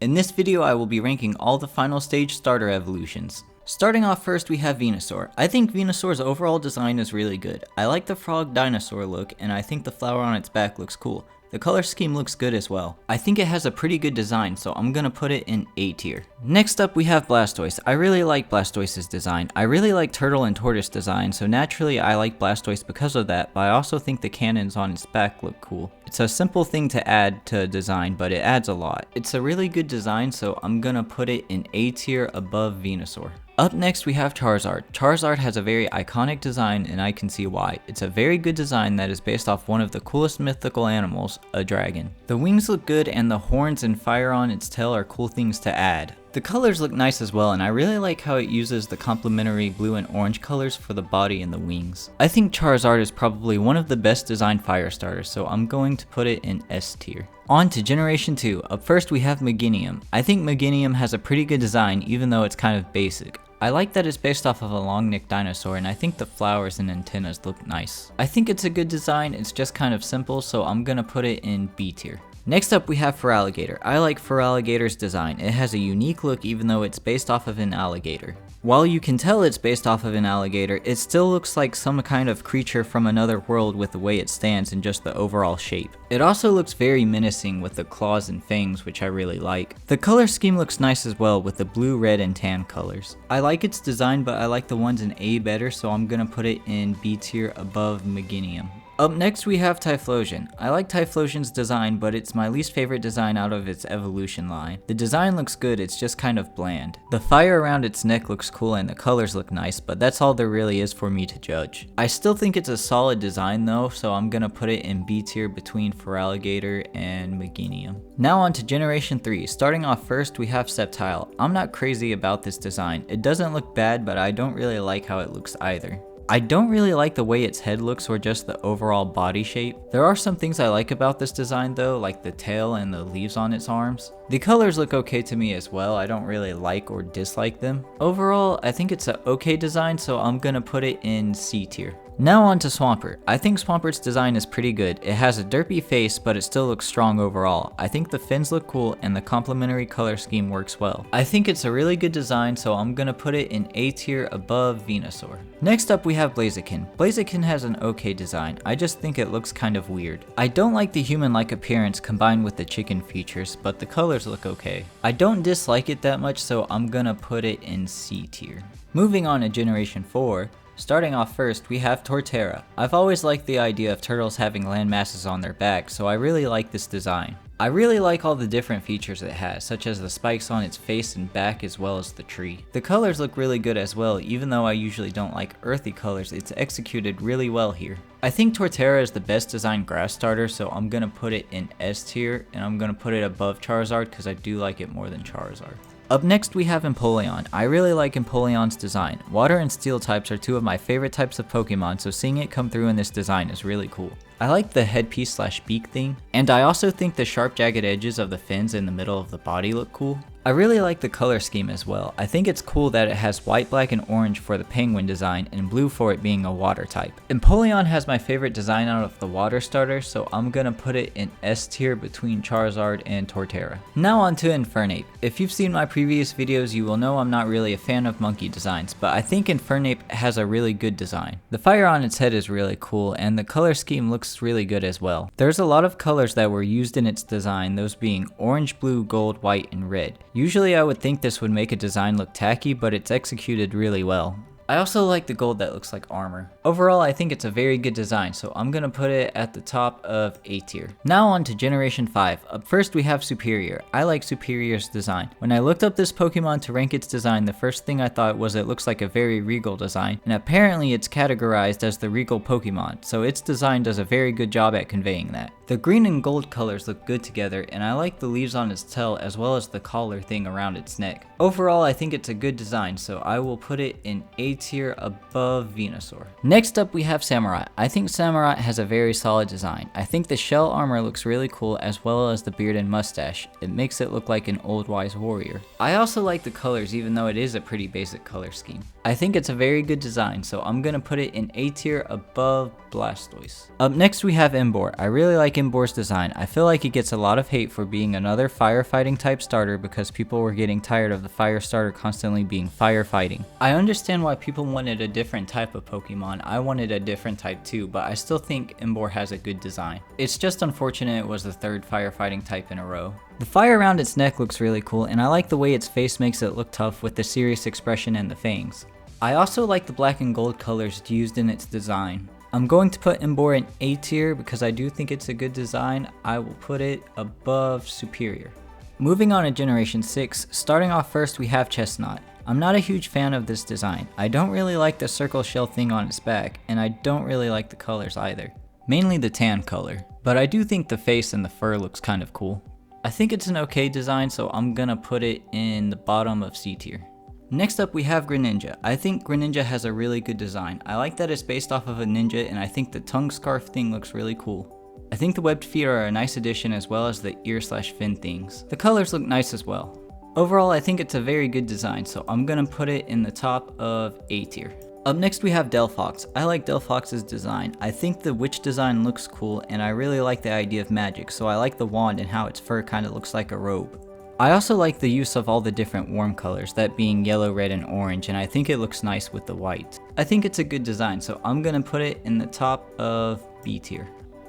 In this video I will be ranking all the final stage starter evolutions. Starting off first we have Venusaur. I think Venusaur's overall design is really good. I like the frog dinosaur look and I think the flower on its back looks cool. The color scheme looks good as well. I think it has a pretty good design, so I'm gonna put it in A tier. Next up we have Blastoise. I really like Blastoise's design. I really like turtle and tortoise design, so naturally I like Blastoise because of that, but I also think the cannons on its back look cool. It's a simple thing to add to a design, but it adds a lot. It's a really good design, so I'm gonna put it in A tier above Venusaur. Up next we have Charizard. Charizard has a very iconic design and I can see why. It's a very good design that is based off one of the coolest mythical animals, a dragon. The wings look good and the horns and fire on its tail are cool things to add. The colors look nice as well and I really like how it uses the complementary blue and orange colors for the body and the wings. I think Charizard is probably one of the best designed fire starters, so I'm going to put it in S tier. On to Generation 2. Up first we have Meganium. I think Meganium has a pretty good design even though it's kind of basic. I like that it's based off of a long-necked dinosaur and I think the flowers and antennas look nice. I think it's a good design, it's just kind of simple, so I'm gonna put it in B tier. Next up we have Feraligatr. I like Feraligatr's design. It has a unique look even though it's based off of an alligator. While you can tell it's based off of an alligator, it still looks like some kind of creature from another world with the way it stands and just the overall shape. It also looks very menacing with the claws and fangs, which I really like. The color scheme looks nice as well with the blue, red, and tan colors. I like its design, but I like the ones in A better, so I'm gonna put it in B tier above Meganium. Up next we have Typhlosion. I like Typhlosion's design, but it's my least favorite design out of its evolution line. The design looks good, it's just kind of bland. The fire around its neck looks cool and the colors look nice, but that's all there really is for me to judge. I still think it's a solid design though, so I'm gonna put it in B tier between Feraligatr and Meganium. Now on to Generation 3. Starting off first we have Sceptile. I'm not crazy about this design. It doesn't look bad, but I don't really like how it looks either. I don't really like the way its head looks or just the overall body shape. There are some things I like about this design though, like the tail and the leaves on its arms. The colors look okay to me as well. I don't really like or dislike them. Overall, I think it's an okay design, so I'm gonna put it in C tier. Now on to Swampert. I think Swampert's design is pretty good. It has a derpy face, but it still looks strong overall. I think the fins look cool and the complementary color scheme works well. I think it's a really good design, so I'm gonna put it in A tier above Venusaur. Next up we have Blaziken. Blaziken has an okay design. I just think it looks kind of weird. I don't like the human-like appearance combined with the chicken features, but the colors look okay. I don't dislike it that much, so I'm gonna put it in C tier. Moving on to Generation 4. Starting off first, we have Torterra. I've always liked the idea of turtles having land masses on their back, so I really like this design. I really like all the different features it has, such as the spikes on its face and back as well as the tree. The colors look really good as well. Even though I usually don't like earthy colors, it's executed really well here. I think Torterra is the best designed grass starter, so I'm gonna put it in S tier, and I'm gonna put it above Charizard because I do like it more than Charizard. Up next we have Empoleon. I really like Empoleon's design. Water and steel types are two of my favorite types of Pokemon, so seeing it come through in this design is really cool. I like the headpiece / beak thing, and I also think the sharp jagged edges of the fins in the middle of the body look cool. I really like the color scheme as well. I think it's cool that it has white, black, and orange for the penguin design and blue for it being a water type. Empoleon has my favorite design out of the water starters, so I'm gonna put it in S tier between Charizard and Torterra. Now on to Infernape. If you've seen my previous videos, you will know I'm not really a fan of monkey designs, but I think Infernape has a really good design. The fire on its head is really cool, and the color scheme looks really good as well. There's a lot of colors that were used in its design, those being orange, blue, gold, white, and red. Usually I would think this would make a design look tacky, but it's executed really well. I also like the gold that looks like armor. Overall, I think it's a very good design, so I'm gonna put it at the top of A tier. Now on to Generation 5. Up first we have Superior. I like Superior's design. When I looked up this Pokemon to rank its design, the first thing I thought was it looks like a very regal design, and apparently it's categorized as the regal Pokemon, so its design does a very good job at conveying that. The green and gold colors look good together, and I like the leaves on its tail as well as the collar thing around its neck. Overall, I think it's a good design, so I will put it in A tier above Venusaur. Next up we have Samurott. I think Samurott has a very solid design. I think the shell armor looks really cool as well as the beard and mustache. It makes it look like an old wise warrior. I also like the colors even though it is a pretty basic color scheme. I think it's a very good design, so I'm gonna put it in A tier above Blastoise. Up next we have Emboar. I really like Emboar's design. I feel like it gets a lot of hate for being another firefighting type starter because people were getting tired of the fire starter constantly being firefighting. I understand why people wanted a different type of Pokemon. I wanted a different type too, but I still think Emboar has a good design. It's just unfortunate it was the third firefighting type in a row. The fire around its neck looks really cool, and I like the way its face makes it look tough with the serious expression and the fangs. I also like the black and gold colors used in its design. I'm going to put Emboar in A tier because I do think it's a good design. I will put it above Superior. Moving on to Generation 6, starting off first we have Chestnut. I'm not a huge fan of this design. I don't really like the circle shell thing on its back, and I don't really like the colors either. Mainly the tan color, but I do think the face and the fur looks kind of cool. I think it's an okay design, so I'm gonna put it in the bottom of C tier. Next up we have Greninja. I think Greninja has a really good design. I like that it's based off of a ninja, and I think the tongue scarf thing looks really cool. I think the webbed feet are a nice addition as well as the ear/fin things. The colors look nice as well. Overall, I think it's a very good design, so I'm gonna put it in the top of A tier. Up next we have Delphox. I like Delphox's design. I think the witch design looks cool, and I really like the idea of magic, so I like the wand and how its fur kind of looks like a robe. I also like the use of all the different warm colors, that being yellow, red, and orange, and I think it looks nice with the white. I think it's a good design, so I'm gonna put it in the top of B tier.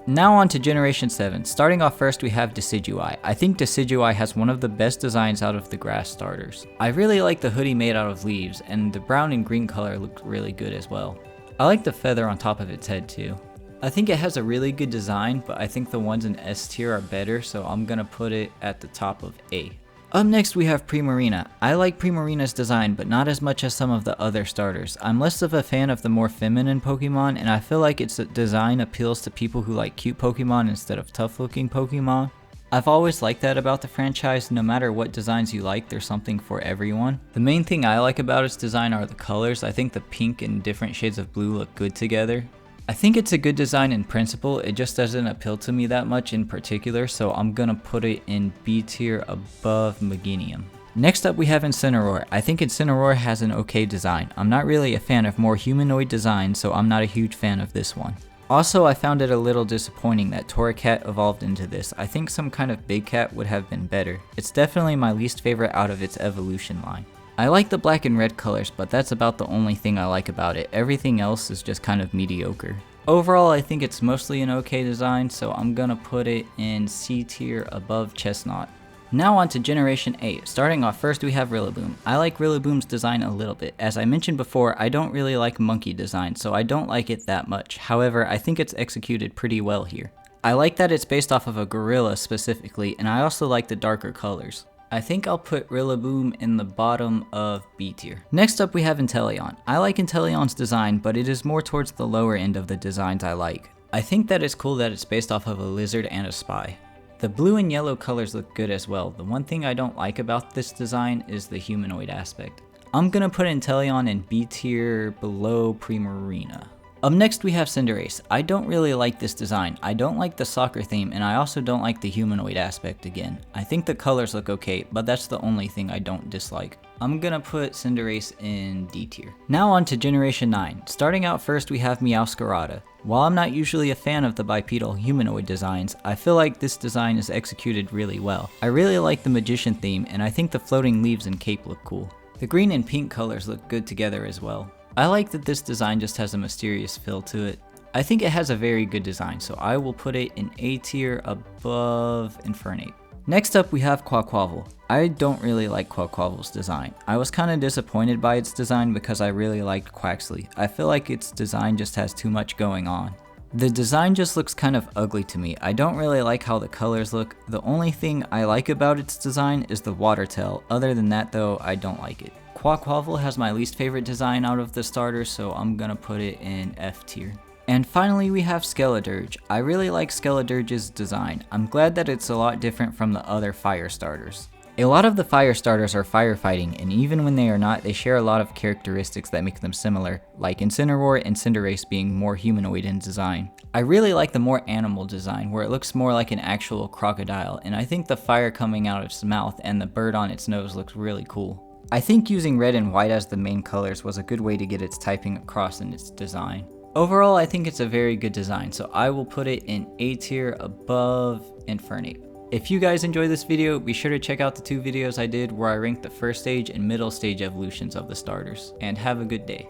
Now on to Generation 7. Starting off first we have Decidueye. I think Decidueye has one of the best designs out of the grass starters. I really like the hoodie made out of leaves, and the brown and green color look really good as well. I like the feather on top of its head too. I think it has a really good design, but I think the ones in S tier are better, so I'm gonna put it at the top of A. Up next we have Primarina. I like Primarina's design, but not as much as some of the other starters. I'm less of a fan of the more feminine Pokemon, and I feel like its design appeals to people who like cute Pokemon instead of tough looking Pokemon. I've always liked that about the franchise. No matter what designs you like, there's something for everyone. The main thing I like about its design are the colors. I think the pink and different shades of blue look good together. I think it's a good design in principle, it just doesn't appeal to me that much in particular, so I'm gonna put it in B tier above Meganium. Next up we have Incineroar. I think Incineroar has an okay design. I'm not really a fan of more humanoid designs, so I'm not a huge fan of this one. Also, I found it a little disappointing that Torracat evolved into this. I think some kind of big cat would have been better. It's definitely my least favorite out of its evolution line. I like the black and red colors, but that's about the only thing I like about it. Everything else is just kind of mediocre. Overall, I think it's mostly an okay design, so I'm gonna put it in C tier above Chestnut. Now on to Generation 8. Starting off first we have Rillaboom. I like Rillaboom's design a little bit. As I mentioned before, I don't really like monkey design, so I don't like it that much. However, I think it's executed pretty well here. I like that it's based off of a gorilla specifically, and I also like the darker colors. I think I'll put Rillaboom in the bottom of B tier. Next up we have Inteleon. I like Inteleon's design, but it is more towards the lower end of the designs I like. I think that it's cool that it's based off of a lizard and a spy. The blue and yellow colors look good as well. The one thing I don't like about this design is the humanoid aspect. I'm gonna put Inteleon in B tier below Primarina. Up next we have Cinderace. I don't really like this design. I don't like the soccer theme, and I also don't like the humanoid aspect again. I think the colors look okay, but that's the only thing I don't dislike. I'm gonna put Cinderace in D tier. Now on to Generation 9. Starting out first we have Meowscarada. While I'm not usually a fan of the bipedal humanoid designs, I feel like this design is executed really well. I really like the magician theme, and I think the floating leaves and cape look cool. The green and pink colors look good together as well. I like that this design just has a mysterious feel to it. I think it has a very good design, so I will put it in A tier above Infernape. Next up we have Quaquaval. I don't really like Quaquaval's design. I was kind of disappointed by its design because I really liked Quaxly. I feel like its design just has too much going on. The design just looks kind of ugly to me. I don't really like how the colors look. The only thing I like about its design is the water tail. Other than that though, I don't like it. Quaquaval has my least favorite design out of the starters, so I'm gonna put it in F tier. And finally we have Skeledirge. I really like Skeledirge's design. I'm glad that it's a lot different from the other fire starters. A lot of the fire starters are firefighting, and even when they are not, they share a lot of characteristics that make them similar, like Incineroar and Cinderace being more humanoid in design. I really like the more animal design, where it looks more like an actual crocodile, and I think the fire coming out of its mouth and the bird on its nose looks really cool. I think using red and white as the main colors was a good way to get its typing across in its design. Overall, I think it's a very good design, so I will put it in A tier above Infernape. If you guys enjoyed this video, be sure to check out the 2 videos I did where I ranked the first stage and middle stage evolutions of the starters, and have a good day.